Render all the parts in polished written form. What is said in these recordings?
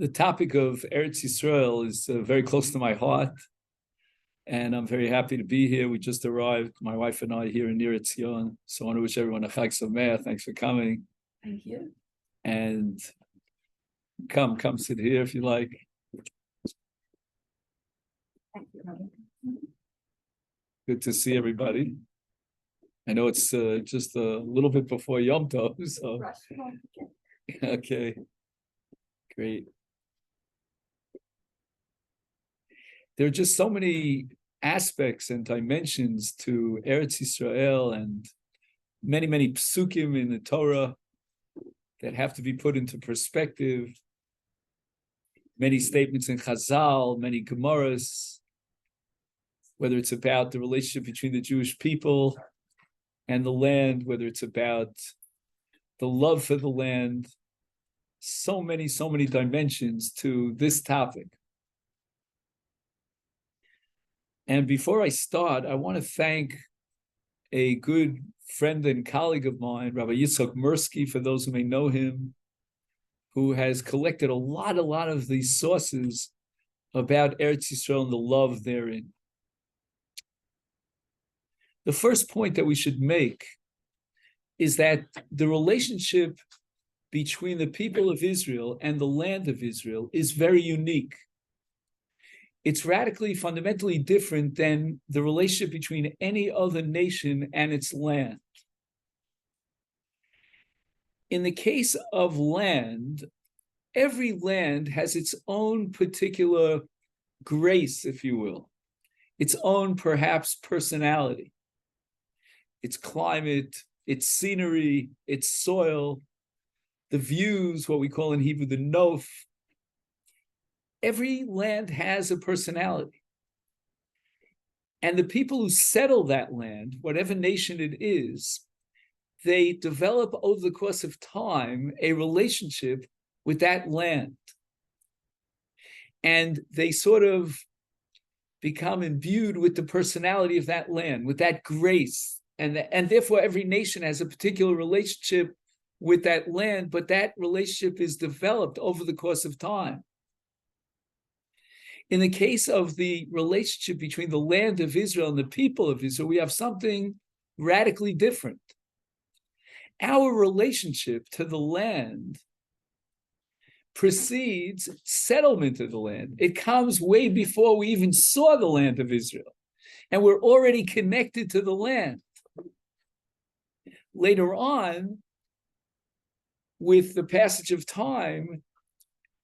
The topic of Eretz Yisrael is very close to my heart, and I'm very happy to be here. We just arrived, my wife and I, here in Nir Etzion. So I want to wish everyone a Chag Sameach. Thanks for coming. Thank you. And come sit here if you like. Thank you. Good to see everybody. I know it's just a little bit before Yom Tov, so okay, great. There are just so many aspects and dimensions to Eretz Yisrael and many, many psukim in the Torah that have to be put into perspective. Many statements in Chazal, many Gemaras, whether it's about the relationship between the Jewish people and the land, whether it's about the love for the land. So many dimensions to this topic. And before I start, I want to thank a good friend and colleague of mine, Rabbi Yitzchak Mirsky, for those who may know him, who has collected a lot of these sources about Eretz Yisrael and the love therein. The first point that we should make is that the relationship between the people of Israel and the land of Israel is very unique. It's radically, fundamentally different than the relationship between any other nation and its land. In the case of land, every land has its own particular grace, if you will, its own perhaps personality, its climate, its scenery, its soil, the views, what we call in Hebrew the nof. Every land has a personality. And the people who settle that land, whatever nation it is, they develop over the course of time a relationship with that land. And they sort of become imbued with the personality of that land, with that grace. And therefore, every nation has a particular relationship with that land, but that relationship is developed over the course of time. In the case of the relationship between the land of Israel and the people of Israel, we have something radically different. Our relationship to the land precedes settlement of the land. It comes way before we even saw the land of Israel, and we're already connected to the land. Later on, with the passage of time,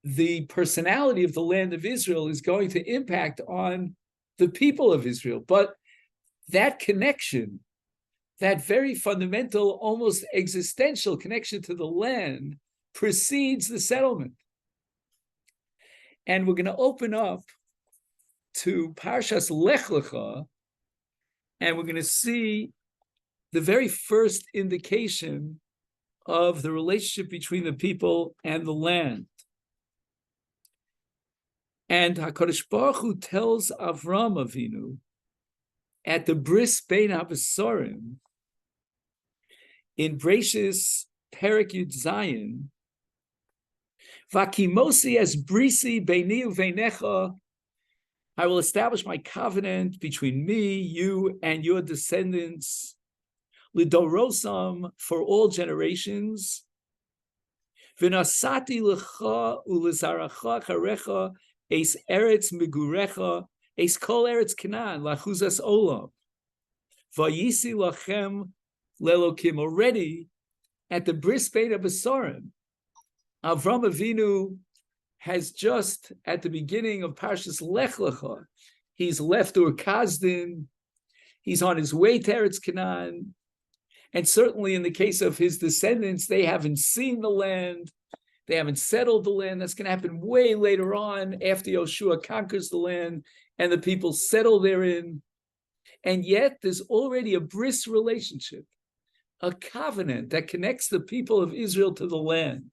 the personality of the land of Israel is going to impact on the people of Israel. But that connection, that very fundamental, almost existential connection to the land, precedes the settlement. And we're going to open up to Parshas Lech Lecha, and we're going to see the very first indication of the relationship between the people and the land. And HaKadosh Baruch Hu tells Avram Avinu at the Bris Bein HaBesarim in Bereshis Perek Yud Zayin, Vakimosi es brisi beini uveinecha, I will establish my covenant between me, you, and your descendants, lidorosam, for all generations, v'nasati lecha ulezaracha charecha, Eis Eretz Migurecha, Eis Kol Eretz Canaan, Lachuzas Olam, Vayisi Lachem Lelokim. Already at the Bris Bein HaBesarim, Avram Avinu has just at the beginning of Parshas Lech Lecha, he's left Ur Kasdim, he's on his way to Eretz Canaan, and certainly in the case of his descendants, they haven't seen the land. They haven't settled the land. That's going to happen way later on after Yoshua conquers the land and the people settle therein. And yet there's already a bris relationship, a covenant that connects the people of Israel to the land.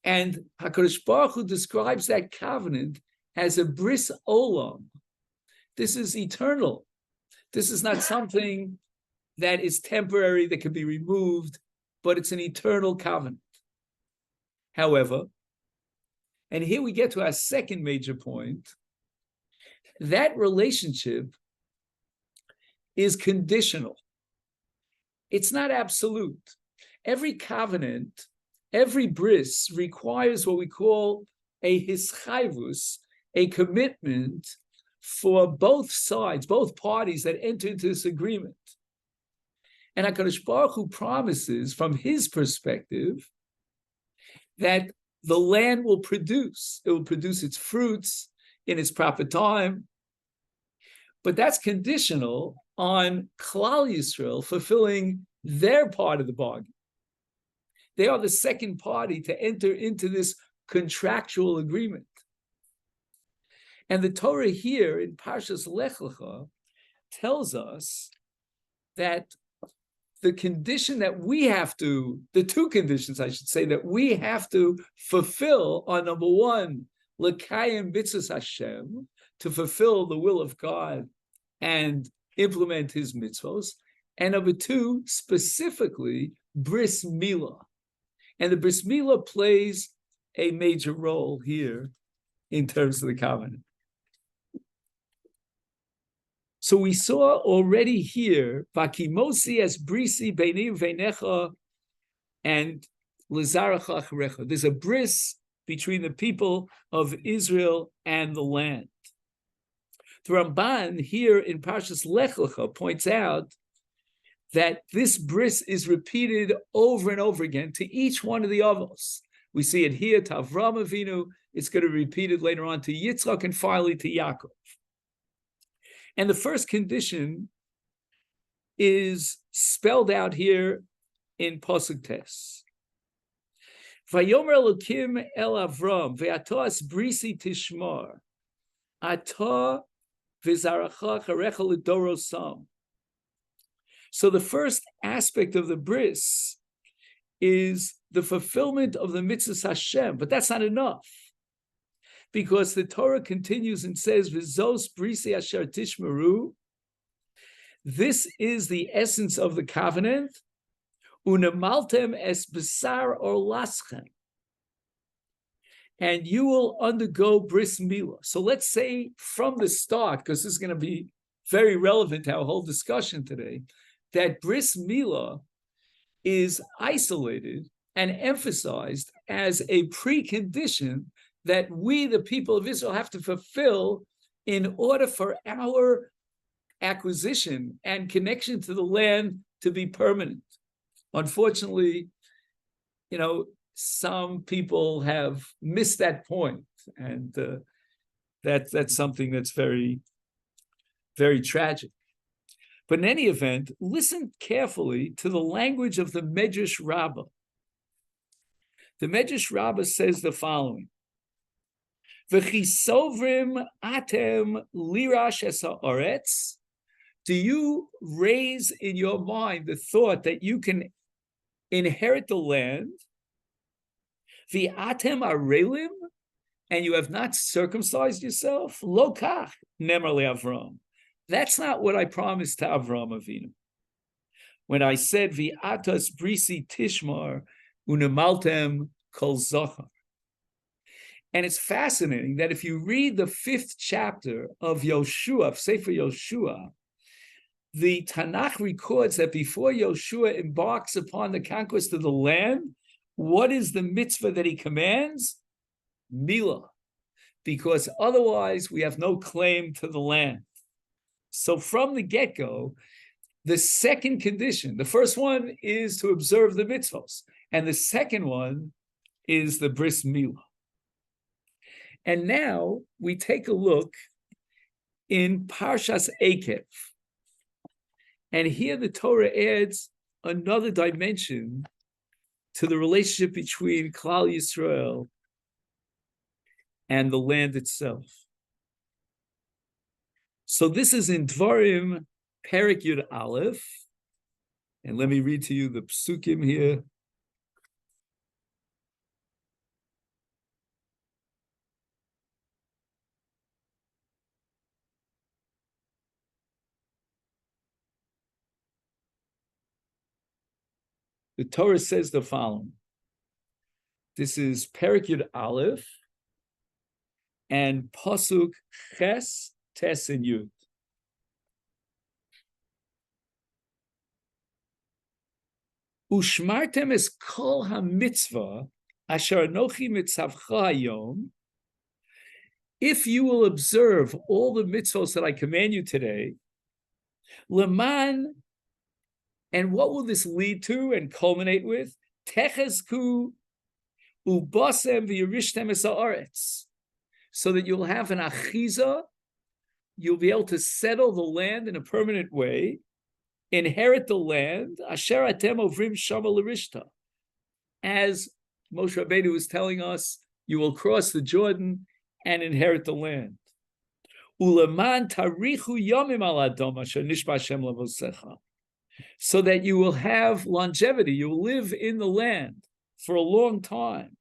And HaKadosh Baruch Hu describes that covenant as a bris olam. This is eternal. This is not something that is temporary, that can be removed, but it's an eternal covenant. However, And here we get to our second major point. That relationship is conditional. It's not absolute. Every covenant, every bris requires what we call a hischayvus, a commitment for both sides, both parties that enter into this agreement. And HaKadosh Baruch Hu promises, from his perspective, that the land will produce. It will produce its fruits in its proper time. But that's conditional on Klal Yisrael fulfilling their part of the bargain. They are the second party to enter into this contractual agreement. And the Torah here in Parshas Lech Lecha tells us that the condition that we have to, the two conditions, I should say, that we have to fulfill are, number one, L'kayim mitzvos Hashem, to fulfill the will of God and implement his mitzvos, and number two, specifically, bris milah. And the bris milah plays a major role here in terms of the covenant. So we saw already here, Vakimosi as brisi beini veinecha and lizaracha acharecha. There's a bris between the people of Israel and the land. The Ramban here in Parshas Lech Lecha points out that this bris is repeated over and over again to each one of the avos. We see it here to Avram Avinu. It's going to be repeated later on to Yitzchak and finally to Yaakov. And the first condition is spelled out here in Pasuk Tes. Vayomer Elokim el Avram ve'ato as brisi tishmar ato v'zaracha charecha l'dorosam. So the first aspect of the bris is the fulfillment of the mitzvahs Hashem, but that's not enough. Because the Torah continues and says, "V'zos brisi asher tishmeru." This is the essence of the covenant. Unemaltem es besar or laschem, and you will undergo bris milah. So let's say from the start, because this is going to be very relevant to our whole discussion today, that bris milah is isolated and emphasized as a precondition that we, the people of Israel, have to fulfill in order for our acquisition and connection to the land to be permanent. Unfortunately, some people have missed that point, and that's something that's very, very tragic. But in any event, listen carefully to the language of the Medrash Rabbah. The Medrash Rabbah says the following: V'chisovrim atem lirash es haaretz. Do you raise in your mind the thought that you can inherit the land? V'atem arelim, and you have not circumcised yourself? Lo kach nemar le'Avram. That's not what I promised to Avram Avinu. When I said v'atas brisi tishmar unemaltem kol zochar. And it's fascinating that if you read the 5th chapter of Yoshua, of Sefer Yoshua, the Tanakh records that before Yoshua embarks upon the conquest of the land, what is the mitzvah that he commands? Milah. Because otherwise we have no claim to the land. So from the get-go, the second condition, the first one is to observe the mitzvahs, and the second one is the bris milah. And now we take a look in Parshas Ekev. And here the Torah adds another dimension to the relationship between Klal Yisrael and the land itself. So this is in Dvarim, Perek Yud Aleph. And let me read to you the psukim here. The Torah says the following. This is Perek Yud Aleph, and Pasuk Ches, Tes, and Yud. Ushmartem es kol ha-mitzvah asher anochi mitzavcha hayom. If you will observe all the mitzvahs that I command you today, leman, and what will this lead to and culminate with? Techesku ubasem v'yirishtem es haaretz, so that you'll have an achiza, you'll be able to settle the land in a permanent way, inherit the land, asher atem ovrim shama l'rishta. As Moshe Rabbeinu was telling us, you will cross the Jordan and inherit the land. Uleman tarichu yomim al adom asher nishba Hashem levosecha, so that you will have longevity, you will live in the land for a long time.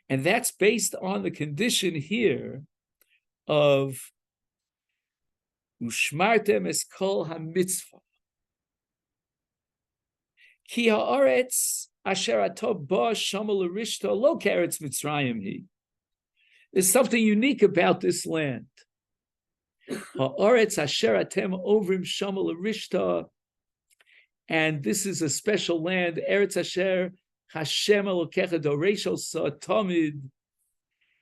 And that's based on the condition here of Ushmartem es kol ha-mitzvah. Ki ha'aretz asher atov ba shama l'rishta lo k'eretz Mitzrayim hi. There's something unique about this land. Ha'aretz asher atem ovrim shama l'rishta, and this is a special land. Eretz asher Hashem Elokecha doreisho sa tamid.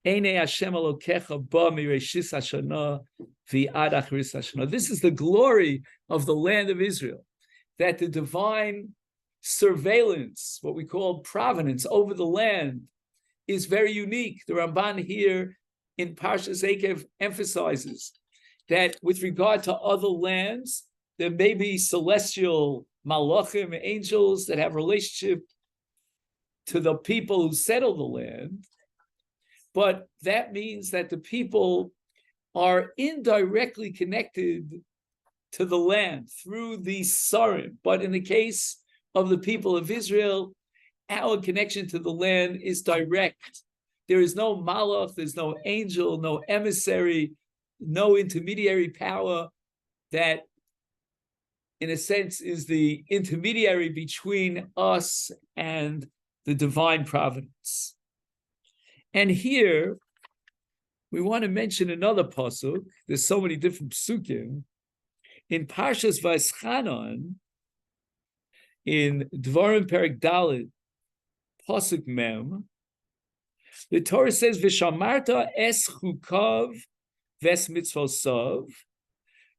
Einei Hashem Elokecha ba mireshis hashana v'ad acharis hashana. This is the glory of the land of Israel, that the divine surveillance, what we call providence over the land, is very unique. The Ramban here in Parshas Eikev emphasizes that with regard to other lands, there may be celestial malachim, angels that have relationship to the people who settle the land, but that means that the people are indirectly connected to the land through these sarim. But in the case of the people of Israel, our connection to the land is direct. There is no malach, there's no angel, no emissary, no intermediary power that, in a sense, is the intermediary between us and the divine providence. And here, we want to mention another pasuk. There's so many different psukim. In Parshas Vayeschanan, in Dvarim Perek Daled, pasuk Mem, the Torah says, "V'shamarta es chukav ves mitzvosav."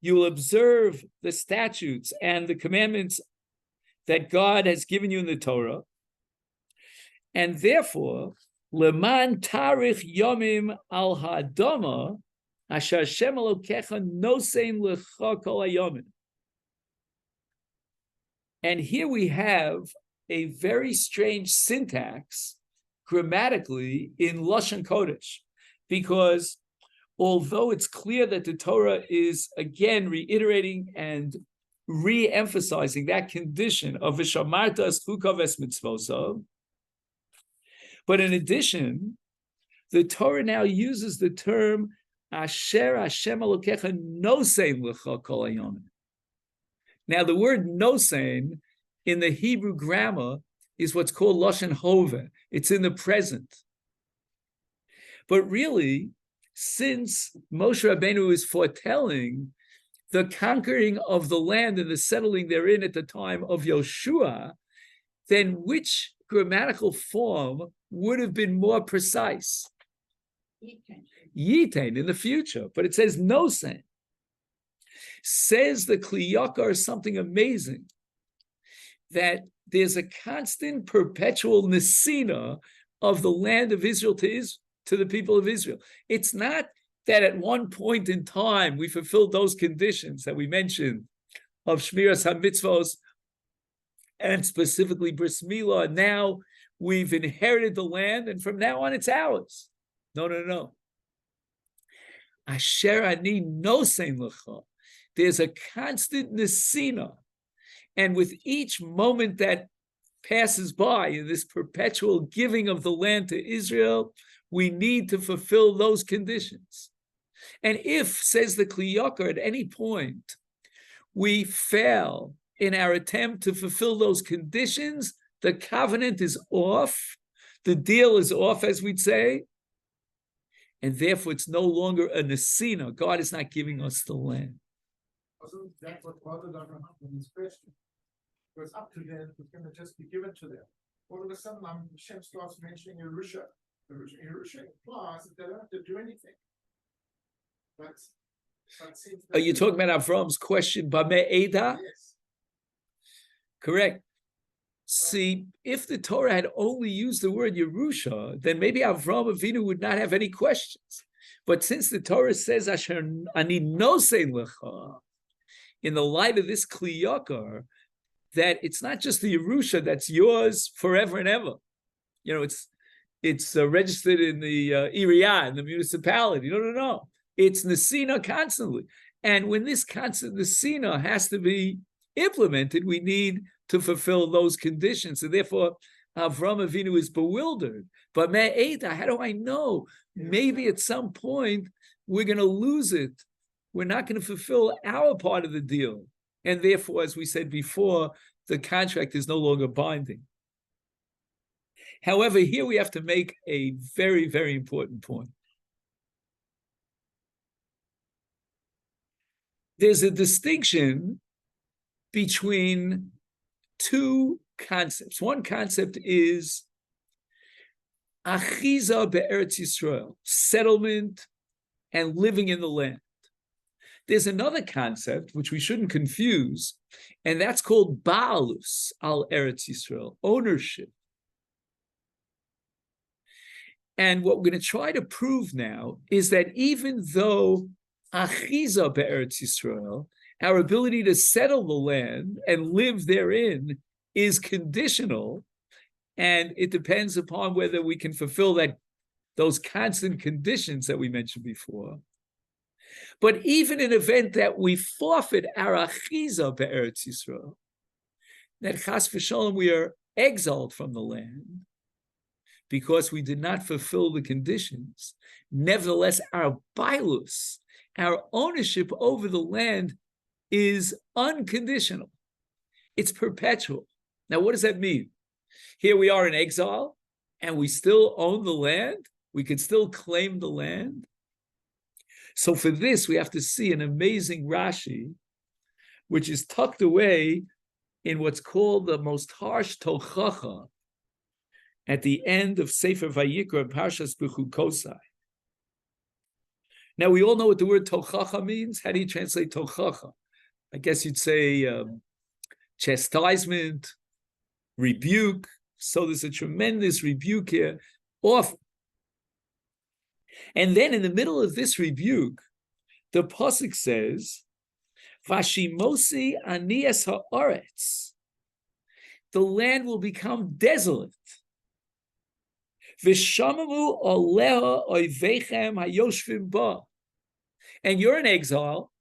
You will observe the statutes and the commandments that God has given you in the Torah, and therefore, leman tarich yomim al ha'adama asher Hashem Elokecha nosein lecha kol hayomim. And here we have a very strange syntax grammatically in Lashon Kodesh, because although it's clear that the Torah is again reiterating and re-emphasizing that condition of v'shamarta es chukav es mitzvosav, but in addition, the Torah now uses the term asher Hashem Elokecha nosein lecha kol hayomim. Now, the word nosein in the Hebrew grammar is what's called Lashon Hove. It's in the present. But really, since Moshe Rabbeinu is foretelling the conquering of the land and the settling therein at the time of Yoshua, then which grammatical form would have been more precise? Yitain, in the future, but it says nosein. Says the Kli Yakar something amazing, that there's a constant perpetual nesina of the land of Israel to the people of Israel. It's not that at one point in time we fulfilled those conditions that we mentioned of Shmiras HaMitzvos and specifically Bris Milah. Now we've inherited the land and from now on it's ours. No. Asher ani nosein lecha. There's a constant nesina. And with each moment that passes by in this perpetual giving of the land to Israel, we need to fulfill those conditions. And if, says the Kli Yakar, at any point we fail in our attempt to fulfill those conditions, the covenant is off, the deal is off, as we'd say, and therefore it's no longer a nesina. God is not giving us the land. Also, that's what bothered Abraham in his question. It was up to them, it was going to just be given to them. All of a sudden, Hashem starts mentioning Yerusha. Yerusha implies that they don't have to do anything. Are you talking about Avram's question, Bameh Eda? Yes. Correct. See, if the Torah had only used the word Yerusha, then maybe Avram Avinu would not have any questions. But since the Torah says, Asher ani nosei lecha, in the light of this Kli Yakar, that it's not just the Yerusha that's yours forever and ever. You know, it's registered in the Iriyah, in the municipality. No. It's Nesina constantly. And when this constant Nesina has to be implemented, we need to fulfill those conditions. So therefore, Avram Avinu is bewildered. But Me'eda, how do I know? Maybe at some point we're going to lose it. We're not going to fulfill our part of the deal. And therefore, as we said before, the contract is no longer binding. However, here we have to make a very, very important point. There's a distinction between two concepts. One concept is achiza be'eretz Yisrael, settlement and living in the land. There's another concept which we shouldn't confuse, and that's called baalus al Eretz Yisrael, ownership. And what we're going to try to prove now is that even though achiza be'eretz Yisrael, our ability to settle the land and live therein, is conditional, and it depends upon whether we can fulfill those constant conditions that we mentioned before. But even in event that we forfeit our achiza be'eretz Yisrael, that chas v'shalom we are exiled from the land because we did not fulfill the conditions, nevertheless our bailus, our ownership over the land, is unconditional. It's perpetual. Now, what does that mean? Here we are in exile, and we still own the land. We can still claim the land. So for this, we have to see an amazing Rashi, which is tucked away in what's called the most harsh tochacha at the end of Sefer Vayikra, Parshas Bechukosai. Now, we all know what the word tochacha means. How do you translate tochacha? I guess you'd say chastisement, rebuke. So there's a tremendous rebuke here, often. And then in the middle of this rebuke, the pasuk says, "Vashimosi anias haaretz," the land will become desolate. V'shamamu oleha oivechem hayoshvim ba, and you're in exile,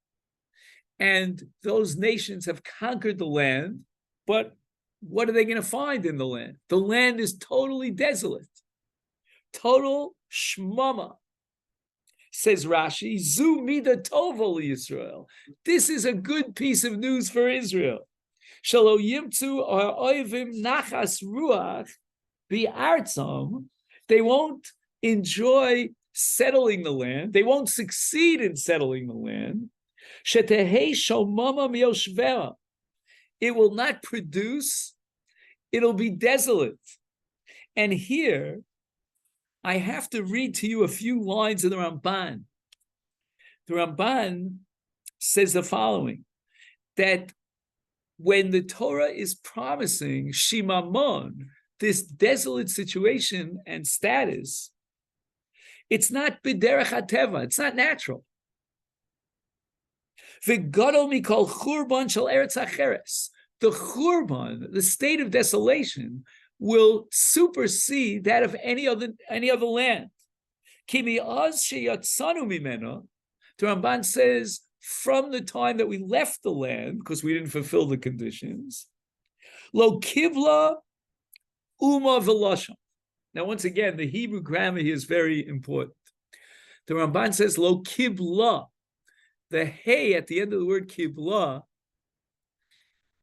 and those nations have conquered the land, but what are they going to find in the land? The land is totally desolate. Total shmama. Says Rashi, Zu mida tovo Yisrael. This is a good piece of news for Israel. Shalo yimtzu ha'oivim nachas ruach bi'artzam. They won't enjoy settling the land. They won't succeed in settling the land. Shetehei shomama miyoshvera. It will not produce. It'll be desolate. And here, I have to read to you a few lines of the Ramban. The Ramban says the following, that when the Torah is promising Shimamon, this desolate situation and status, it's not b'derech hateva, it's not natural. V'gadol mikol churban shel eretz acheres. The churban, the state of desolation, will supersede that of any other land. Kimi az sheyatzanu mimena, the Ramban says, from the time that we left the land, because we didn't fulfill the conditions, lo kibla uma v'lashon. Now, once again, the Hebrew grammar here is very important. The Ramban says lo kibla. The hey at the end of the word kibla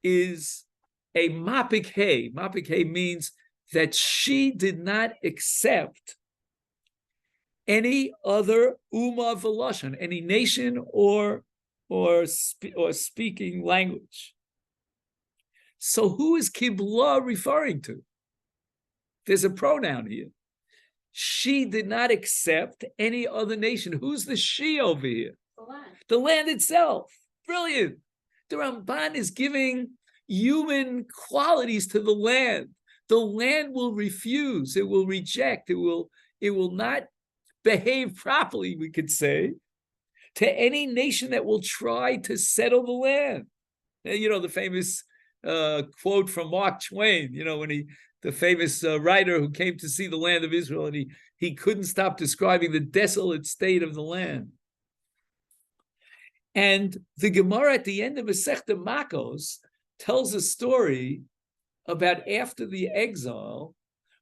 is a mapik hey. Mapik hey means that she did not accept any other Ummah Velashon, any nation or speaking language. So who is Kibla referring to? There's a pronoun here. She did not accept any other nation. Who's the she over here? The land. The land itself. Brilliant. The Ramban is giving human qualities to the land. The land will refuse. It will reject. It will not behave properly, we could say, to any nation that will try to settle the land. You know, the famous quote from Mark Twain, you know, when the famous writer who came to see the land of Israel, and he couldn't stop describing the desolate state of the land. And the Gemara at the end of Masechta Makos tells a story about after the exile,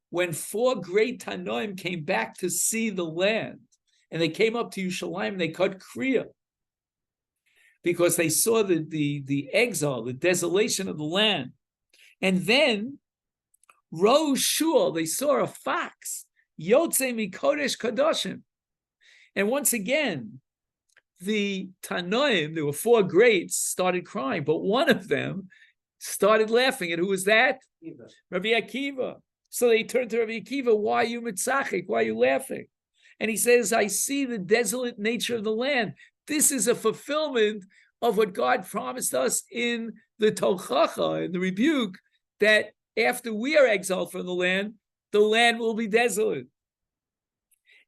when 4 great Tanoim came back to see the land, and they came up to Yerushalayim and they cut Kriya, because they saw the exile, the desolation of the land. And then Rosh Shul, they saw a fox, Yotze Mikodesh Kadoshim. And once again, the Tanoim, there were 4 greats, started crying, but one of them started laughing. And who was that? Rabbi Akiva. So they turned to Rabbi Akiva, why are you mitzachik? Why are you laughing? And he says, I see the desolate nature of the land. This is a fulfillment of what God promised us in the Tochacha, in the rebuke, that after we are exiled from the land will be desolate.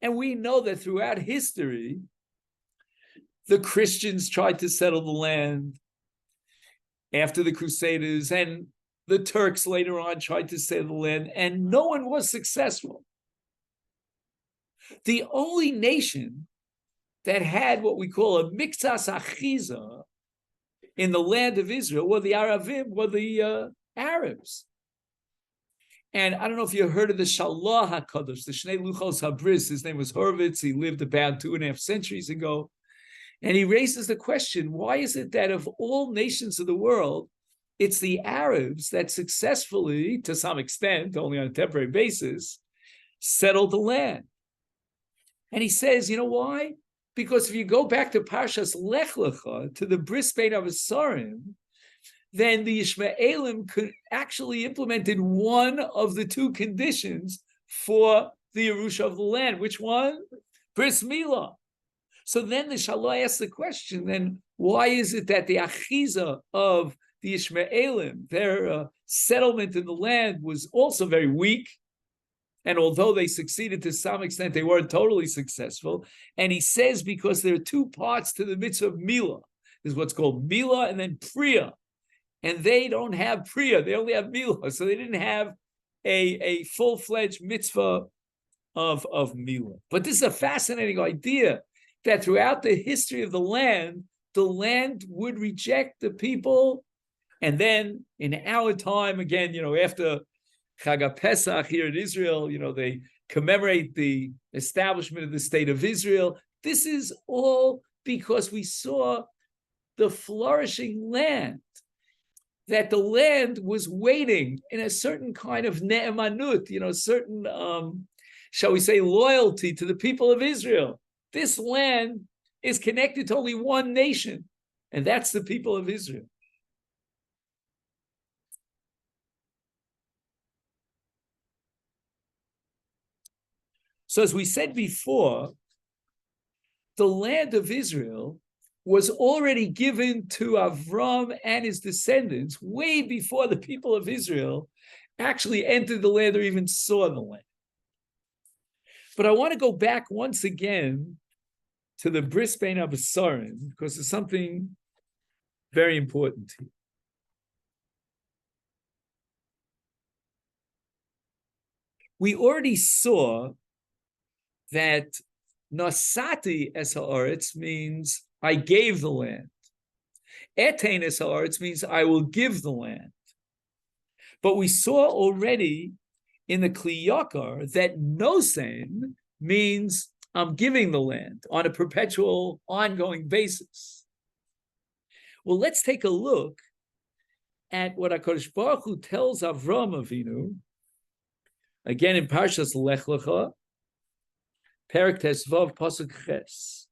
And we know that throughout history, the Christians tried to settle the land after the Crusaders, and the Turks later on tried to settle the land, and no one was successful. The only nation that had what we call a mixas achiza in the land of Israel were the Aravim, were the Arabs. And I don't know if you heard of the Shalah HaKadosh, the Shnei Luchos HaBris. His name was Horvitz. He lived about 2.5 centuries ago. And he raises the question, why is it that of all nations of the world, it's the Arabs that successfully, to some extent, only on a temporary basis, settled the land? And he says, you know why? Because if you go back to Parshas Lech Lecha, to the Bris Bein Avasarim, then the Ishmaelim actually implemented one of the 2 conditions for the Yerusha of the land. Which one? Bris Milah. So then the Shalah asks the question, then why is it that the Achiza of the Ishmaelim, their settlement in the land, was also very weak? And although they succeeded to some extent, they weren't totally successful. And he says because there are 2 parts to the mitzvah of Milah. There's what's called Milah and then Priya. And they don't have Priya, they only have Milah. So they didn't have a full-fledged mitzvah of Milah. But this is a fascinating idea, that throughout the history of the land would reject the people. And then in our time, again, after Chag Pesach here in Israel, they commemorate the establishment of the state of Israel. This is all because we saw the flourishing land, that the land was waiting in a certain kind of ne'emanut, certain, shall we say, loyalty to the people of Israel. This land is connected to only one nation, and that's the people of Israel. So as we said before, the land of Israel was already given to Avram and his descendants way before the people of Israel actually entered the land or even saw the land. But I want to go back once again to the Bris Bein Avasarim, because there's something very important here. We already saw that Nasati es haaretz means I gave the land. Etein es haaretz means I will give the land. But we saw already in the Kli Yakar that nosen means I'm giving the land on a perpetual, ongoing basis. Well, let's take a look at what HaKadosh Baruch Hu tells Avram Avinu, again in Parshas Lech Lecha, Perek Tesvav Pasuk Ches.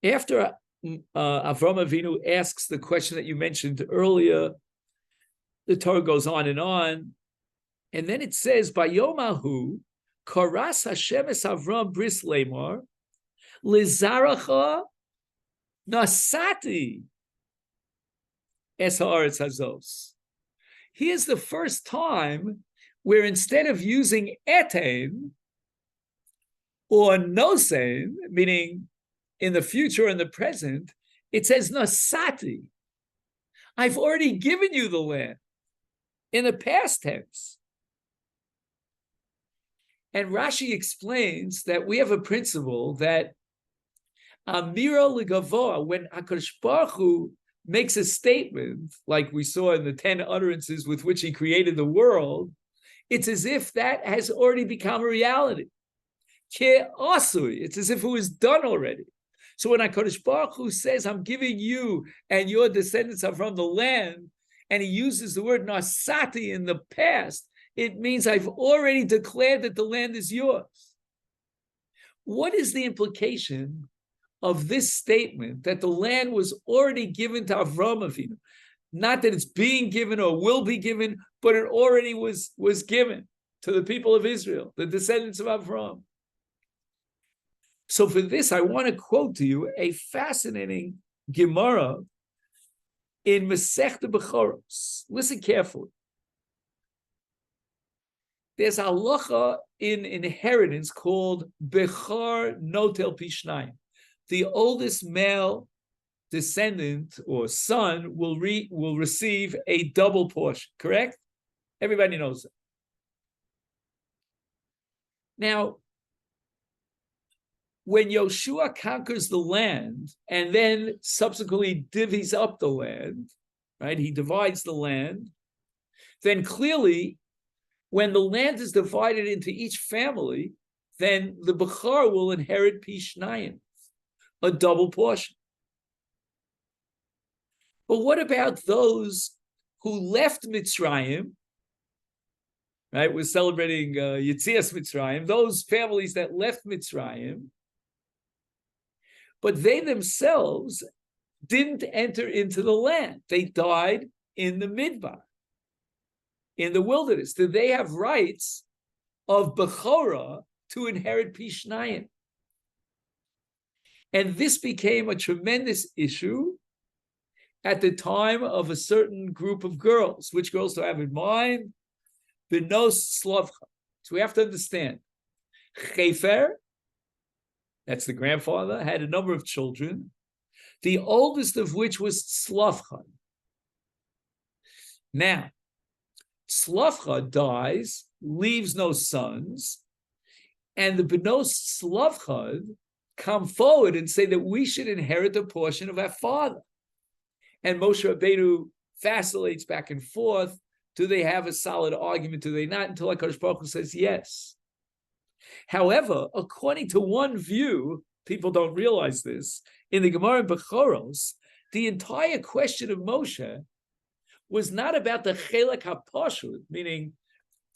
After Avram Avinu asks the question that you mentioned earlier, the Torah goes on, and then it says, "Bayomahu karas Hashem es Avram bris lemar lizaracha nasati es haaretz hazos." Here's the first time where instead of using etain or nosein, meaning in the future and the present, it says nasati. I've already given you the land in the past tense. And Rashi explains that we have a principle that Amira Ligavoa, when HaKadosh Baruch Hu makes a statement, like we saw in the 10 utterances with which he created the world, it's as if that has already become a reality. It's as if it was done already. So when HaKadosh Baruch Hu says, I'm giving you and your descendants are from the land, and he uses the word nasati in the past, it means I've already declared that the land is yours. What is the implication of this statement that the land was already given to Avram Avinu? Not that it's being given or will be given, but it already was given to the people of Israel, the descendants of Avram. So for this, I want to quote to you a fascinating Gemara in Masechta Bechoros. Listen carefully. There's a halacha in inheritance called Bechar Notel Pishnayim. The oldest male descendant or son will receive a double portion, correct? Everybody knows that. Now, when Yoshua conquers the land and then subsequently divvies up the land, right? He divides the land. Then clearly, when the land is divided into each family, then the Bechar will inherit Pishnayim, a double portion. But what about those who left Mitzrayim? Right, we're celebrating Yetzias Mitzrayim. Those families that left Mitzrayim, but they themselves didn't enter into the land. They died in the Midbar, in the wilderness. Did they have rights of Bechorah to inherit Pishnayim? And this became a tremendous issue at the time of a certain group of girls. Which girls do I have in mind? Benos Slavcha. So we have to understand. Chefer, that's the grandfather, had a number of children, the oldest of which was Slavcha. Now, Slavcha dies, leaves no sons, and the Benos Slavcha come forward and say that we should inherit a portion of our father. And Moshe Rabbeinu vacillates back and forth. Do they have a solid argument? Do they not? Until HaKadosh Baruch Hu says yes. However, according to one view, people don't realize this, in the Gemara in Bechoros, the entire question of Moshe was not about the Chelek HaPashut, meaning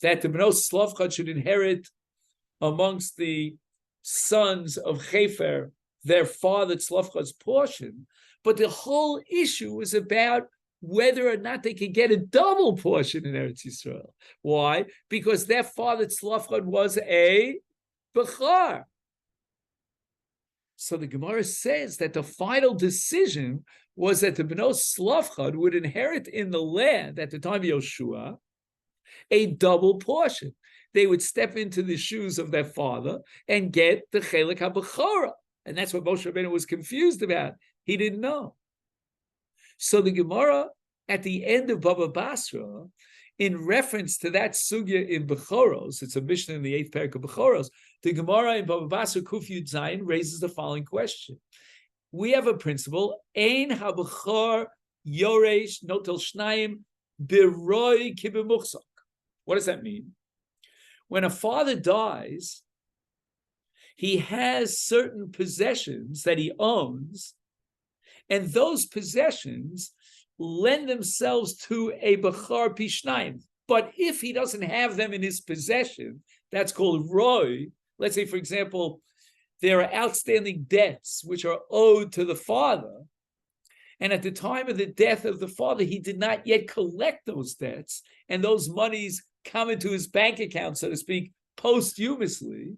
that the Benos Slavcha should inherit amongst the sons of Chefer their father Slavcha's portion, but the whole issue was about whether or not they could get a double portion in Eretz Yisrael. Why? Because their father Tzlafchad was a Bechar. So the Gemara says that the final decision was that the Benos Tzlafchad would inherit in the land at the time of Yoshua a double portion. They would step into the shoes of their father and get the Chelek HaBechorah. And that's what Moshe Rabbeinu was confused about. He didn't know. So the Gemara at the end of Baba Basra, in reference to that sugya in Bechoros, it's a Mishnah in the 8th parak of Bechoros, the Gemara in Baba Basra Kuf Yud Zayin raises the following question. We have a principle, Ein HaBechor Yoresh Notel Shnayim Biroi Kibemuchsak. What does that mean? When a father dies, he has certain possessions that he owns, and those possessions lend themselves to a Bechar Pishnayim. But if he doesn't have them in his possession, that's called roy. Let's say, for example, there are outstanding debts which are owed to the father, and at the time of the death of the father, he did not yet collect those debts, and those monies come into his bank account, so to speak, posthumously.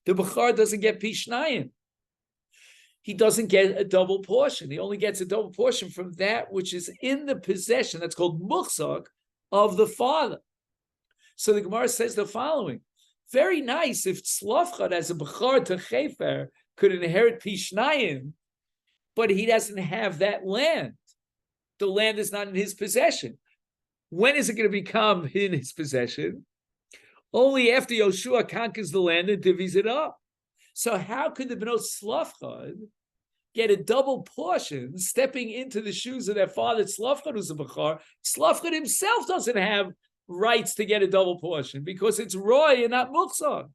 The Bechar doesn't get Pishnayim. He doesn't get a double portion. He only gets a double portion from that which is in the possession, that's called Muchzak, of the father. So the Gemara says the following: very nice if Tzlofchad, as a Bechar to Chefer, could inherit Pishnayim, but he doesn't have that land. The land is not in his possession. When is it going to become in his possession? Only after Yoshua conquers the land and divvies it up. So how could the Bnot Tzlofchad get a double portion, stepping into the shoes of their father Tzlofchad, who's a Bechar? Tzlofchad himself doesn't have rights to get a double portion because it's Roy and not Muchzak.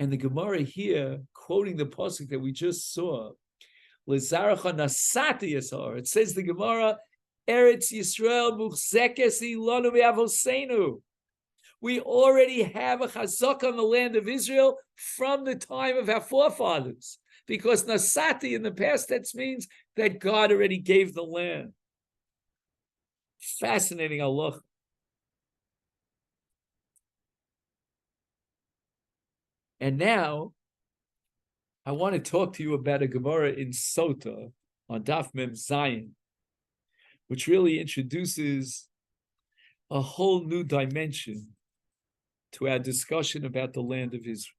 And the Gemara here, quoting the pasuk that we just saw, L'zaracha nasati yasar. It says the Gemara, Eretz Yisrael muchzekes ilanu ve'avoseinu. We already have a chazak on the land of Israel from the time of our forefathers, because nasati in the past tense means that God already gave the land. Fascinating halacha. And now I want to talk to you about a Gemara in Sota on Daf Mem Zayin, which really introduces a whole new dimension to our discussion about the land of Israel.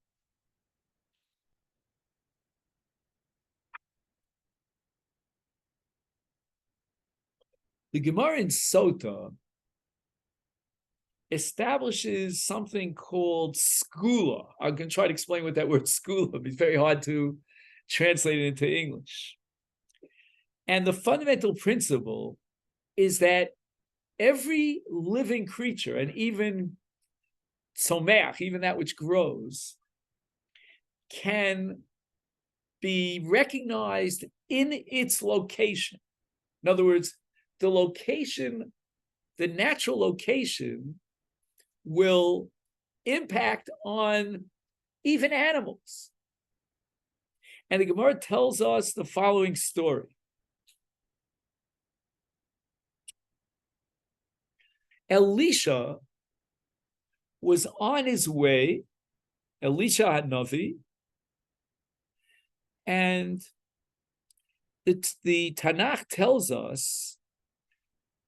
The Gemara in Sota establishes something called skula. I'm going to try to explain what that word skula is. It's very hard to translate it into English. And the fundamental principle is that every living creature, and even tzomeach, even that which grows, can be recognized in its location. In other words, the location, the natural location, will impact on even animals. And the Gemara tells us the following story. Elisha was on his way, Elisha Hanavi, and the Tanakh tells us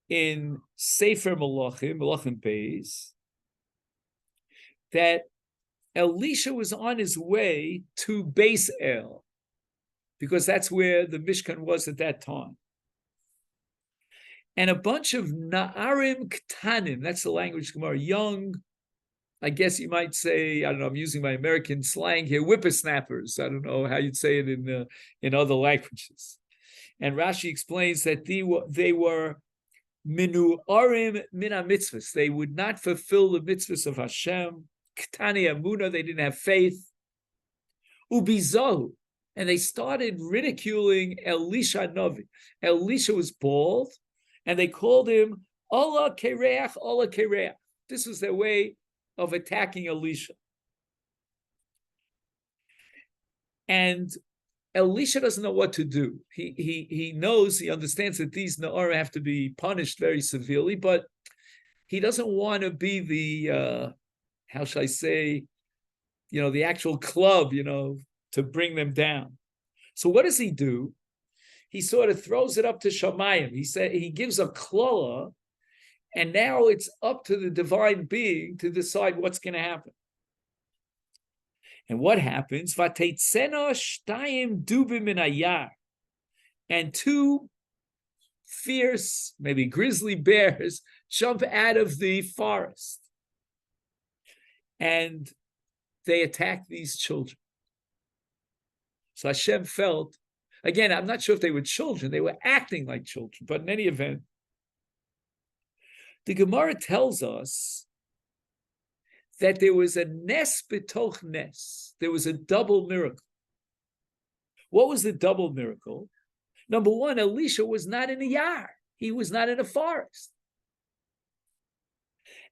in Sefer Malachim, Malachim Beis, that Elisha was on his way to Beis El, because that's where the Mishkan was at that time. And a bunch of Na'arim Ktanim, that's the language Gemara, young, I guess you might say, I don't know, I'm using my American slang here, whippersnappers. I don't know how you'd say it in other languages. And Rashi explains that they were Minu'arim Mina mitzvahs. They would not fulfill the mitzvahs of Hashem. Ktani Amuna, they didn't have faith. Ubizahu, and they started ridiculing Elisha Navi. Elisha was bald, and they called him Allah Kereach, Allah Kereach. This was their way of attacking Elisha. And Elisha doesn't know what to do. He knows, he understands that these Na'ar have to be punished very severely, but he doesn't want to be the how shall I say, the actual club, to bring them down. So what does he do? He sort of throws it up to Shamayim. He gives a klola, and now it's up to the divine being to decide what's going to happen. And what happens? Vateitzena shtayim dubim min hayar, and two fierce, maybe grizzly bears, jump out of the forest. And they attack these children. So Hashem felt, again, I'm not sure if they were children, they were acting like children, but in any event, the Gemara tells us that there was a nes b'toch nes. There was a double miracle. What was the double miracle? Number one, Elisha was not in a yard. He was not in a forest.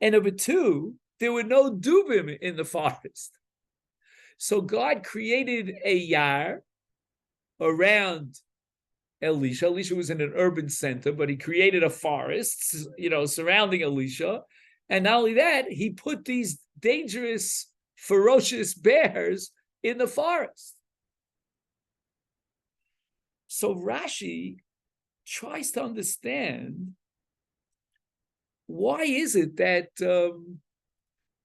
And number two, there were no dubim in the forest. So God created a yar around Elisha. Elisha was in an urban center, but he created a forest, surrounding Elisha. And not only that, he put these dangerous, ferocious bears in the forest. So Rashi tries to understand, why is it that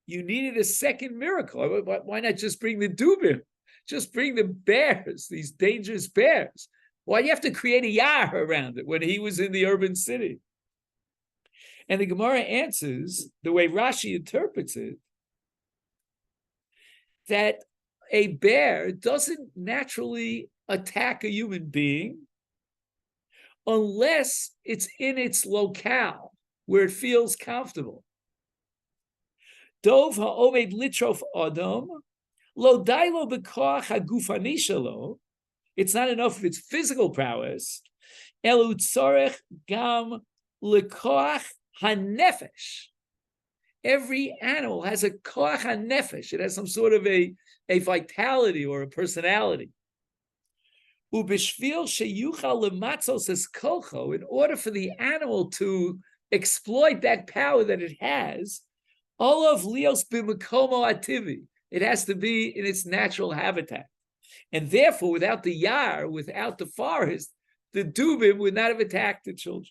you needed a second miracle? Why not just bring the dubim? Just bring the bears, these dangerous bears. Why do you have to create a yar around it when he was in the urban city? And the Gemara answers, the way Rashi interprets it, that a bear doesn't naturally attack a human being unless it's in its locale where it feels comfortable. Dov ha'omed litrof adam, lo dailo b'koach hagufani shelo. It's not enough of its physical prowess. Elu tzorech gam lekoach hanefesh. Every animal has a koach hanefesh. It has some sort of a vitality or a personality. Ubishvil sheyuchal lematzos es kolcho. In order for the animal to exploit that power that it has, olav lios b'makomo ativi. It has to be in its natural habitat. And therefore, without the yar, without the forest, the dubim would not have attacked the children.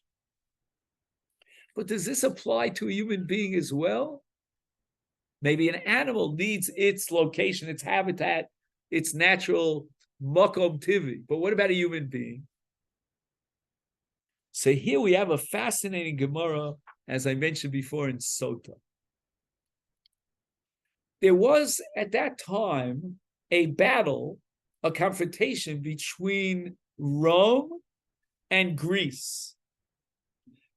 But does this apply to a human being as well? Maybe an animal needs its location, its habitat, its natural makom tivi. But what about a human being? So here we have a fascinating Gemara, as I mentioned before, in Sota. There was, at that time, a battle, a confrontation between Rome and Greece,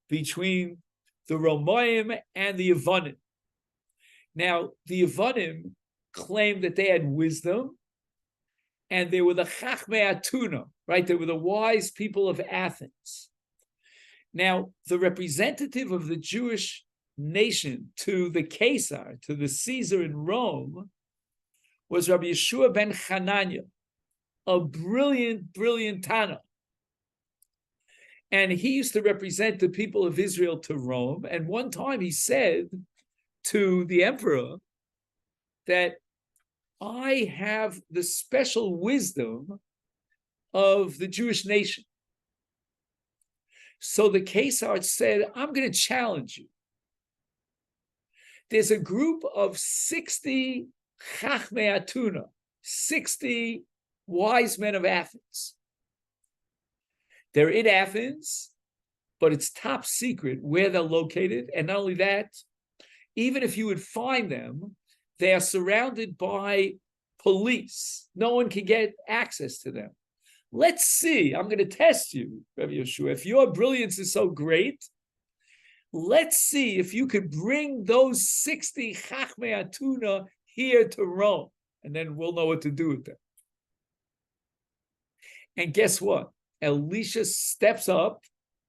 between the Romaim and the Yevonim. Now, the Yevonim claimed that they had wisdom, and they were the Chachmei Atuna, right? They were the wise people of Athens. Now, the representative of the Jewish nation to the Caesar, to the Caesar in Rome, was Rabbi Yeshua ben Hanania, a brilliant Tana. And he used to represent the people of Israel to Rome. And one time he said to the emperor that I have the special wisdom of the Jewish nation. So the Caesar said, I'm going to challenge you. There's a group of 60 Chachmei Atuna, 60 wise men of Athens. They're in Athens, but it's top secret where they're located. And not only that, even if you would find them, they are surrounded by police. No one can get access to them. Let's see. I'm going to test you, Rabbi Yeshua. If your brilliance is so great, let's see if you could bring those 60 Chachmei Atuna here to Rome, and then we'll know what to do with them. And guess what? Elisha steps up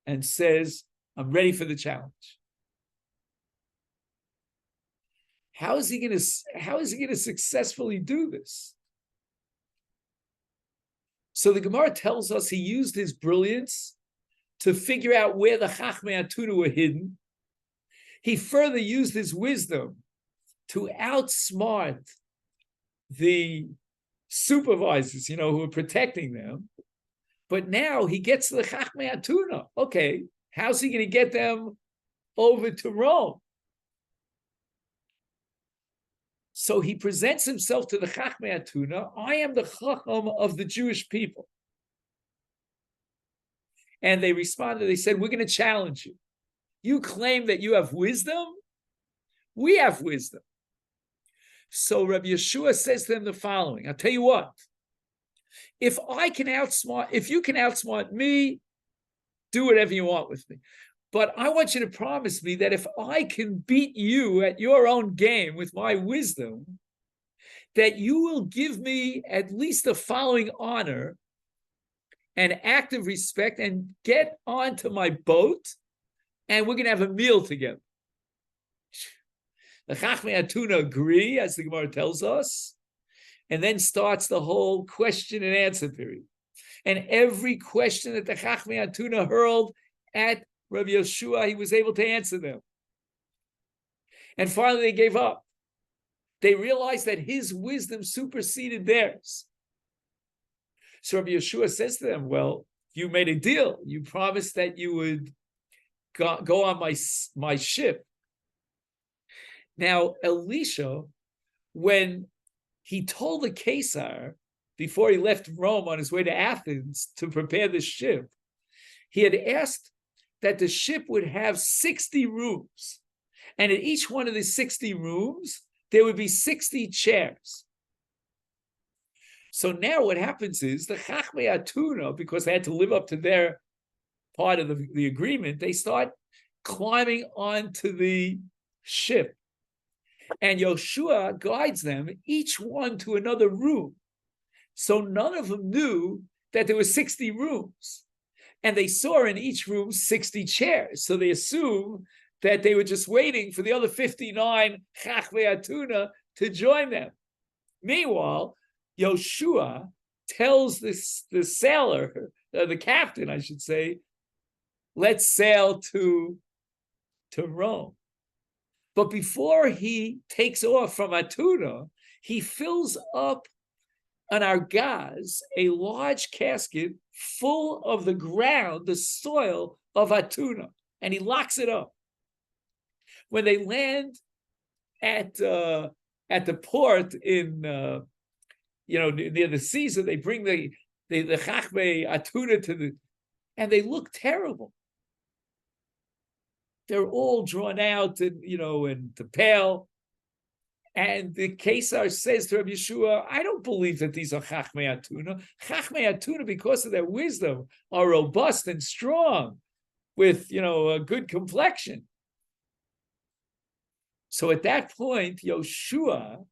and says, I'm ready for the challenge. How is he going to successfully do this? So the Gemara tells us he used his brilliance to figure out where the Chachmei Atuna were hidden. He further used his wisdom to outsmart the supervisors, who were protecting them. But now he gets to the Chachmei Atuna. Okay, how's he going to get them over to Rome? So he presents himself to the Chachmei Atuna. I am the Chacham of the Jewish people. And they responded, they said, we're going to challenge you. You claim that you have wisdom? We have wisdom. So Rabbi Yeshua says to them the following. I'll tell you what. If you can outsmart me, do whatever you want with me. But I want you to promise me that if I can beat you at your own game with my wisdom, that you will give me at least the following honor and act of respect and get onto my boat, and we're going to have a meal together. The Chachmei Atuna agree, as the Gemara tells us, and then starts the whole question and answer period. And every question that the Chachmei Atuna hurled at Rabbi Yeshua, he was able to answer them. And finally, they gave up. They realized that his wisdom superseded theirs. So Rabbi Yeshua says to them, well, you made a deal. You promised that you would go on my ship. Now, Elisha, when he told the Caesar, before he left Rome on his way to Athens to prepare the ship, he had asked that the ship would have 60 rooms. And in each one of the 60 rooms, there would be 60 chairs. So now what happens is the Chachmei Atuna, because they had to live up to their part of the agreement, they start climbing onto the ship. And Yoshua guides them, each one to another room. So none of them knew that there were 60 rooms. And they saw in each room 60 chairs. So they assumed that they were just waiting for the other 59 Chachmei Atuna to join them. Meanwhile, Yoshua tells the sailor, the captain, I should say, let's sail to Rome. But before he takes off from Atuna, he fills up an argaz, a large casket full of the ground, the soil of Atuna, and he locks it up. When they land at the port in near the Caesar, they bring the Chachmei Atuna and they look terrible. They're all drawn out and to pale. And the Caesar says to Rabbi Yeshua, I don't believe that these are Chachmei Atuna. Chachmei Atuna, because of their wisdom, are robust and strong with a good complexion. So at that point, Yoshua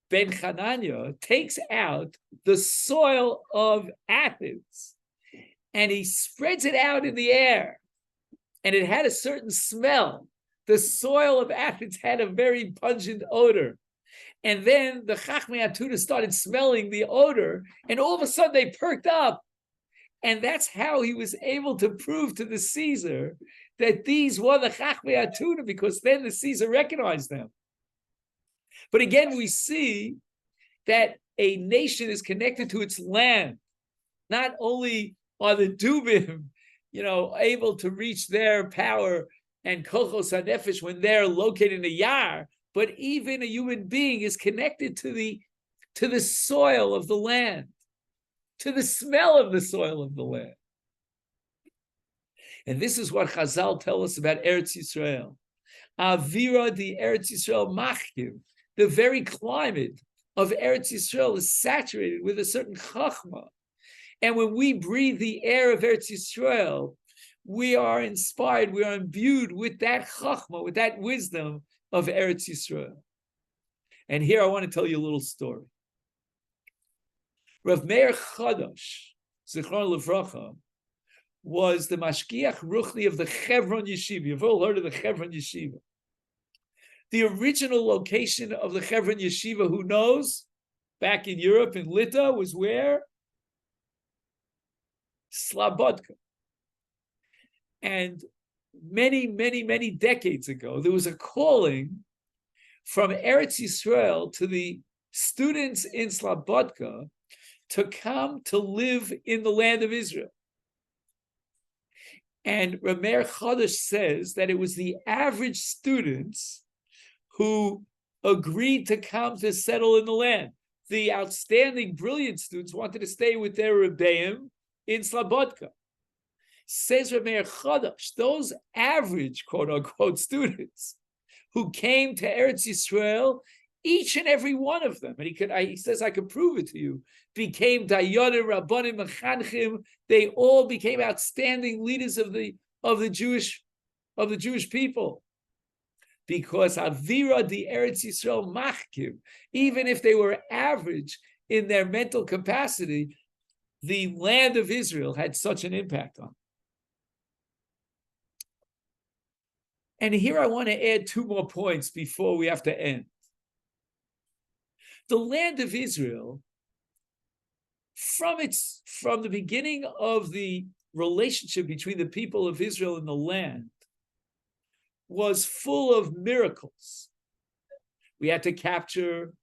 ben Hananiah takes out the soil of Athens and he spreads it out in the air. And it had a certain smell. The soil of Athens had a very pungent odor. And then the Chachmei Atuna started smelling the odor, and all of a sudden they perked up. And that's how he was able to prove to the Caesar that these were the Chachmei Atuna, because then the Caesar recognized them. But again, we see that a nation is connected to its land. Not only are the Dubim, able to reach their power and kochos hanefesh when they're located in a yar, but even a human being is connected to the soil of the land, to the smell of the soil of the land. And this is what Chazal tell us about Eretz Yisrael. Avira di Eretz Yisrael machkim. The very climate of Eretz Yisrael is saturated with a certain chachma. And when we breathe the air of Eretz Yisrael, we are inspired, we are imbued with that chachma, with that wisdom of Eretz Yisrael. And here I want to tell you a little story. Rav Meir Chadash, Zichron Livracha, was the mashgiach ruchni of the Hebron Yeshiva. You've all heard of the Hebron Yeshiva. The original location of the Hebron Yeshiva, who knows, back in Europe, in Lita, was where? Slobodka. And many, many, many decades ago, there was a calling from Eretz Yisrael to the students in Slobodka to come to live in the land of Israel. And Rameir Chodesh says that it was the average students who agreed to come to settle in the land. The outstanding, brilliant students wanted to stay with their rebbeim in Slobodka. Says Rameir Chodesh, those average, quote-unquote, students who came to Eretz Yisrael, each and every one of them, and he says, I could prove it to you, became Dayanim, Rabbanim, Mechanchim. They all became outstanding leaders of the Jewish people. Because Avira di Eretz Yisrael machkim, even if they were average in their mental capacity, the land of Israel had such an impact on them. And here I want to add 2 more points before we have to end. The land of Israel, from the beginning of the relationship between the people of Israel and the land, was full of miracles. We had to capture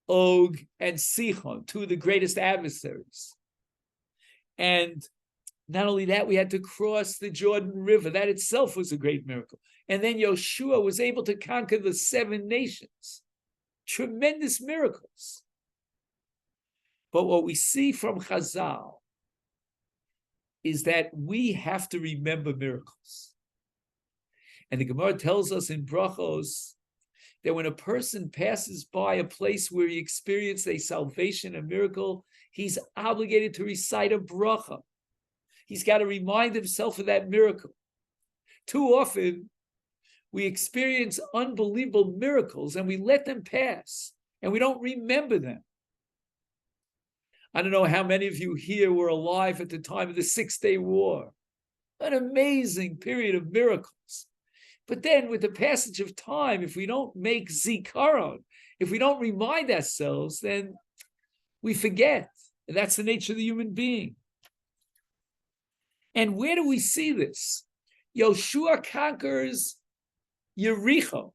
Og and Sihon, 2 of the greatest adversaries. And not only that, we had to cross the Jordan River. That itself was a great miracle. And then Yoshua was able to conquer the 7 nations. Tremendous miracles. But what we see from Chazal is that we have to remember miracles. And the Gemara tells us in Brachos that when a person passes by a place where he experienced a salvation, a miracle, he's obligated to recite a bracha. He's got to remind himself of that miracle. Too often, we experience unbelievable miracles and we let them pass and we don't remember them. I don't know how many of you here were alive at the time of the 6-Day War. An amazing period of miracles. But then with the passage of time, if we don't make zikaron, if we don't remind ourselves, then we forget. And that's the nature of the human being. And where do we see this? Yoshua conquers Yericho.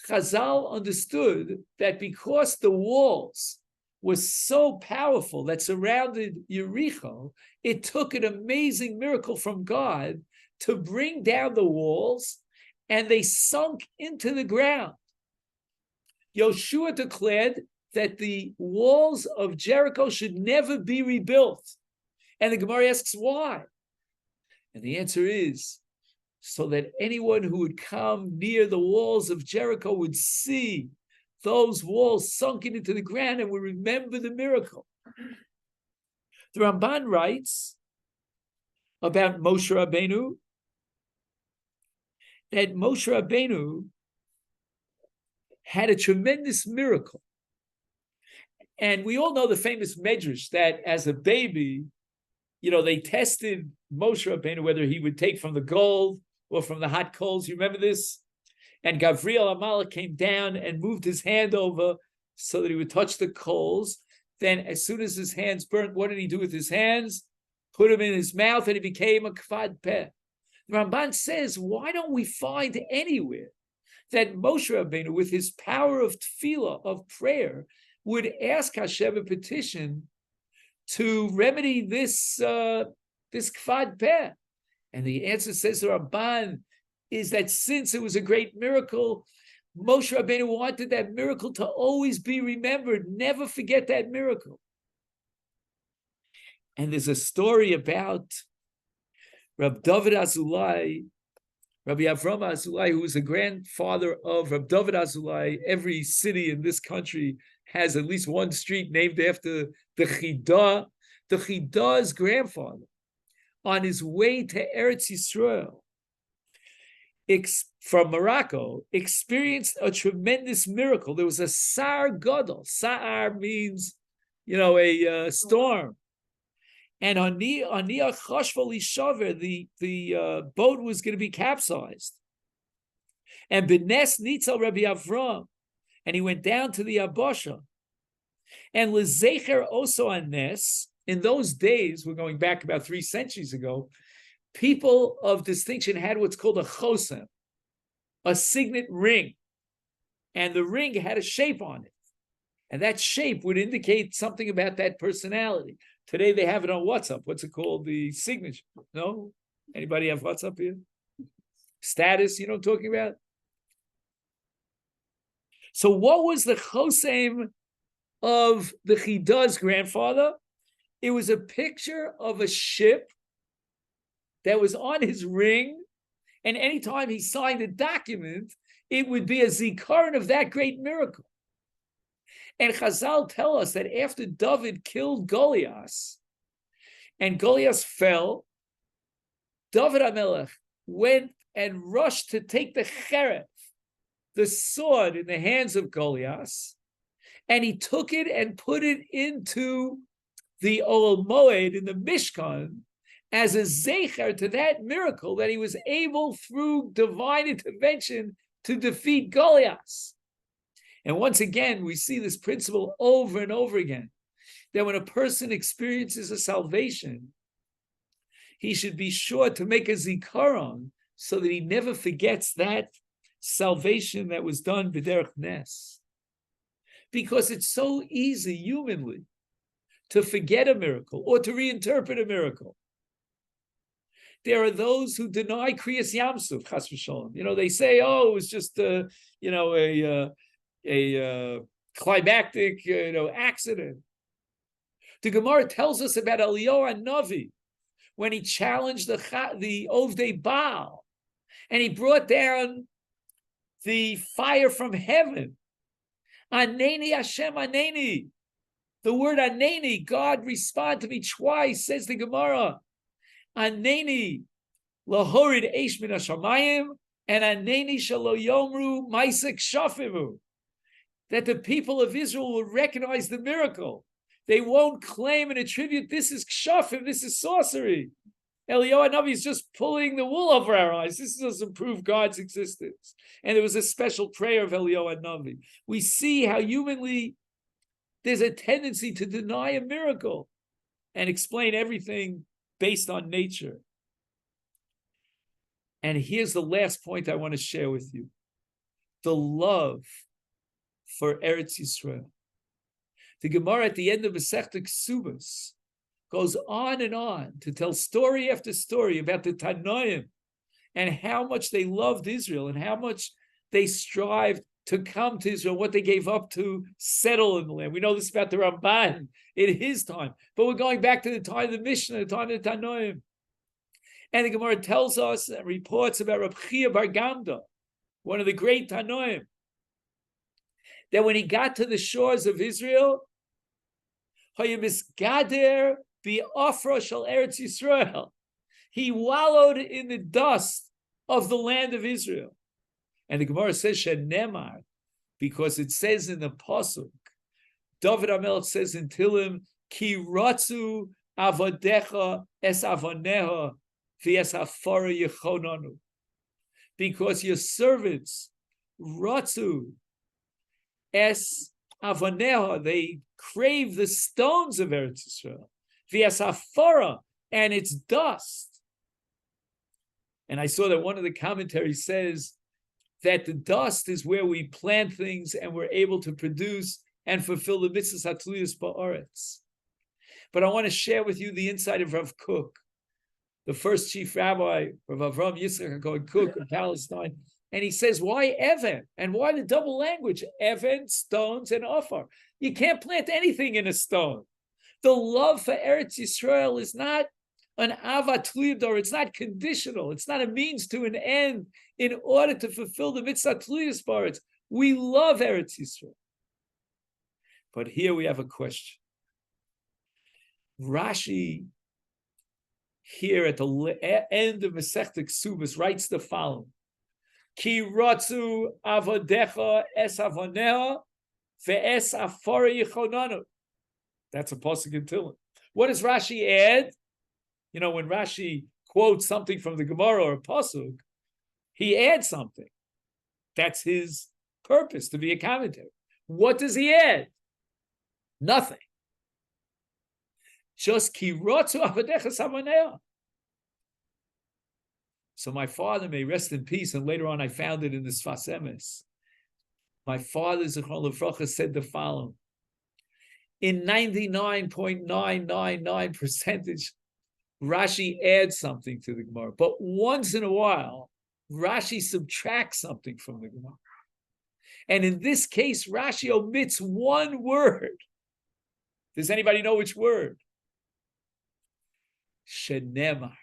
Chazal understood that because the walls were so powerful that surrounded Yericho, it took an amazing miracle from God to bring down the walls, and they sunk into the ground. Yoshua declared that the walls of Jericho should never be rebuilt. And the Gemara asks why? And the answer is, so that anyone who would come near the walls of Jericho would see those walls sunken into the ground and would remember the miracle. The Ramban writes about Moshe Rabbeinu that Moshe Rabbeinu had a tremendous miracle. And we all know the famous medrash that as a baby, they tested Moshe Rabbeinu whether he would take from the gold or from the hot coals. You remember this? And Gavriel Amalek came down and moved his hand over so that he would touch the coals. Then as soon as his hands burnt, what did he do with his hands? Put them in his mouth and he became a kvad peh. The Ramban says, why don't we find anywhere that Moshe Rabbeinu, with his power of tefillah, of prayer, would ask Hashem a petition to remedy this kvad peh? And the answer, says the Ramban, is that since it was a great miracle, Moshe Rabbeinu wanted that miracle to always be remembered. Never forget that miracle. And there's a story about Rabbi David Azulai, Rabbi Avram Azulai, who was the grandfather of Rabbi David Azulai. Every city in this country has at least one street named after the Chidah's grandfather. On his way to Eretz Yisrael, from Morocco, experienced a tremendous miracle. There was a Sa'ar Gadol. Sa'ar means, a storm. And on the boat was going to be capsized. And B'nes Nitzal Rabbi Avram, and he went down to the Abosha. And Lezecher also on Nes, in those days, we're going back about 3 centuries ago, people of distinction had what's called a chosem, a signet ring. And the ring had a shape on it. And that shape would indicate something about that personality. Today they have it on WhatsApp. What's it called? The signature. No? Anybody have WhatsApp here? Status, you know what I'm talking about? So what was the chosem of the Chidah's grandfather? It was a picture of a ship that was on his ring, and anytime he signed a document, it would be a zikaron of that great miracle. And Chazal tell us that after David killed Goliath, and Goliath fell, David HaMelech went and rushed to take the cheref, the sword, in the hands of Goliath, and he took it and put it into the Ohel Moed in the Mishkan, as a zecher to that miracle that he was able through divine intervention to defeat Goliath. And once again, we see this principle over and over again, that when a person experiences a salvation, he should be sure to make a zikaron so that he never forgets that salvation that was done b'derech nes. Because it's so easy humanly to forget a miracle or to reinterpret a miracle. There are those who deny Kriyas Yamsuf, chas v'sholom. They say, "Oh, it was just a climactic, accident." The Gemara tells us about Eliyahu Navi when he challenged the Ovdei Baal, and he brought down the fire from heaven. Aneni Hashem Aneni. The word Aneni, God respond to me twice, says the Gemara. Aneni lahorid eish min hashamayim, and Aneni shalo yomru maisek shafimu. That the people of Israel will recognize the miracle. They won't claim and attribute this is kshafim, this is sorcery. Eliyahu Navi is just pulling the wool over our eyes. This doesn't prove God's existence. And there was a special prayer of Eliyahu Navi. We see how humanly there's a tendency to deny a miracle and explain everything based on nature. And here's the last point I want to share with you. The love for Eretz Yisrael. The Gemara at the end of Masechta Ksubos goes on and on to tell story after story about the Tanoim and how much they loved Israel and how much they strived to come to Israel, what they gave up to settle in the land. We know this about the Ramban in his time, but we're going back to the time of the Mishnah, the time of the Tanoim. And the Gemara tells us and reports about Reb Chia Bar Gamda, one of the great Tanoim, that when he got to the shores of Israel, Hayamisgader bi'afra shel Eretz Yisrael, he wallowed in the dust of the land of Israel. And the Gemara says shenemar, because it says in the pasuk, David HaMelech says in Tilim, ki ratzu avodecha es avoneha v'es hafara yechonanu, because your servants ratzu es avoneha, they crave the stones of Eretz Yisrael, v'es hafara, and its dust. And I saw that one of the commentaries says that the dust is where we plant things and we're able to produce and fulfill the mitzvahs hatluyos ba'aretz. But I want to share with you the insight of Rav Kook, the first chief rabbi, Rav Avram Yitzchak HaKohen Kook in Palestine. And he says, why Even? And why the double language? Even, stones, and Ofar. You can't plant anything in a stone. The love for Eretz Yisrael is not an avat tluyador. It's not conditional. It's not a means to an end in order to fulfill the mitzvah tluyas ba'aretz. We love Eretz Yisrael. But here we have a question. Rashi, here at the end of Masechta Ksubos, writes the following: Ki ratzu avodecha es avoneha ve'es afara yichonanu. That's a pasuk in Tehillim. What does Rashi add? When Rashi quotes something from the Gemara or a pasuk, he adds something. That's his purpose, to be a commentator. What does he add? Nothing. Just ki ratzu avodecha avoneha. So my father may rest in peace, and later on I found it in the Sfas Emes. My father, Zichron Lefracha, said the following: in 99.999%, Rashi adds something to the Gemara, but once in a while, Rashi subtracts something from the Gemara. And in this case, Rashi omits one word. Does anybody know which word? Shenemar.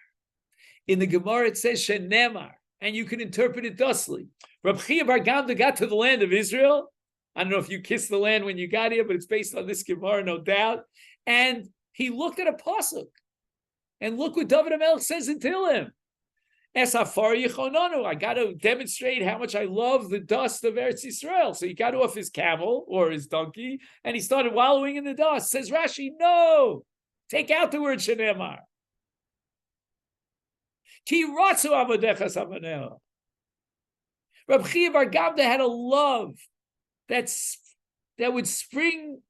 In the Gemara, it says shenemar, and you can interpret it thusly. Reb Chia Bar Gamda got to the land of Israel. I don't know if you kissed the land when you got here, but it's based on this Gemara, no doubt. And he looked at a pasuk, and look what David HaMelech says in Tehillim. Es hafar yichonanu. I got to demonstrate how much I love the dust of Eretz Yisrael. So he got off his camel or his donkey, and he started wallowing in the dust. Says Rashi, no, take out the word shenemar. Ki ratzu avodecha savanel. Reb Chia bar Gavda had a love that would spring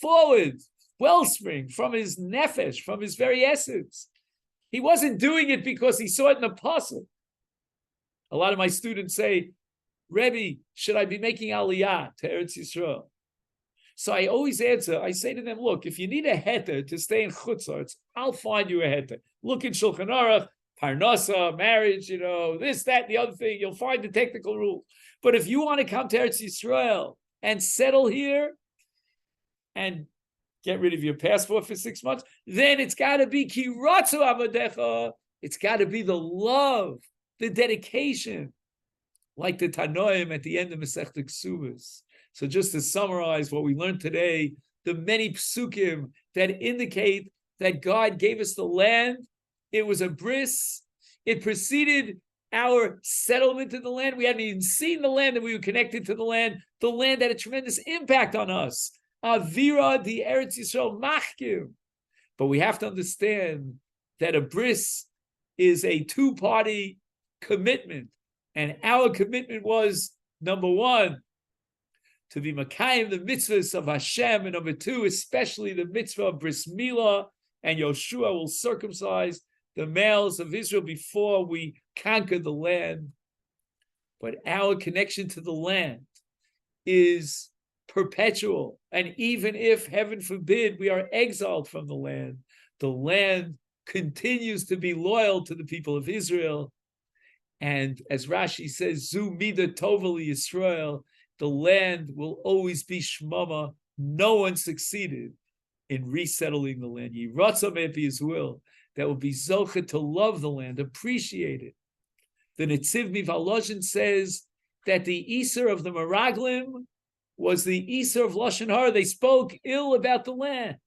forward, wellspring from his nefesh, from his very essence. He wasn't doing it because he saw it in the apostle. A lot of my students say, Rebbe, should I be making aliyah to Eretz Yisrael? So I always answer, I say to them, look, if you need a heter to stay in chutzarts, I'll find you a heter. Look in Shulchan Aruch, parnasa, marriage, this, that, the other thing, you'll find the technical rules. But if you want to come to Eretz Yisrael and settle here and get rid of your passport for 6 months, then it's got to be ki ratzu avodecha. It's got to be the love, the dedication, like the Tanoim at the end of Masechta Ksubas. So just to summarize what we learned today, the many psukim that indicate that God gave us the land, it was a bris, it preceded our settlement in the land. We hadn't even seen the land and we were connected to the land. The land had a tremendous impact on us. Avira di Eretz Yisrael machkim. But we have to understand that a bris is a two-party commitment. And our commitment was, number one, to be Makayim, the mitzvahs of Hashem, and number two, especially the mitzvah of Bris Milah, and Yoshua will circumcise the males of Israel before we conquer the land. But our connection to the land is perpetual. And even if, heaven forbid, we are exiled from the land continues to be loyal to the people of Israel. And as Rashi says, Zu mida tova Yisrael, the land will always be shmama. No one succeeded in resettling the land. Yiratzah me'pi his will, that will be zocha to love the land, appreciate it. The Netziv Mivaloshin says that the Isser of the Meraglim was the Isser of Lashon Hara. They spoke ill about the land.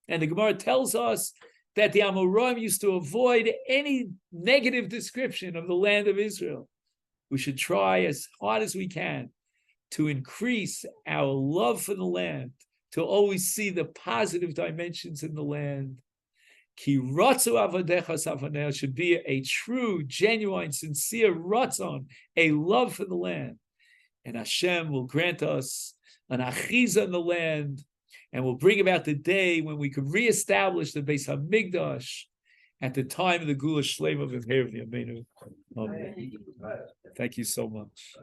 And the Gemara tells us that the Amoraim used to avoid any negative description of the land of Israel. We should try as hard as we can to increase our love for the land, to always see the positive dimensions in the land. Ki ratzu avodecha savanel should be a true, genuine, sincere ratzon, a love for the land. And Hashem will grant us an achiza in the land, and will bring about the day when we can reestablish the Beis HaMikdash at the time of the Gula Shlema of Yameinu. Amen. Thank you so much.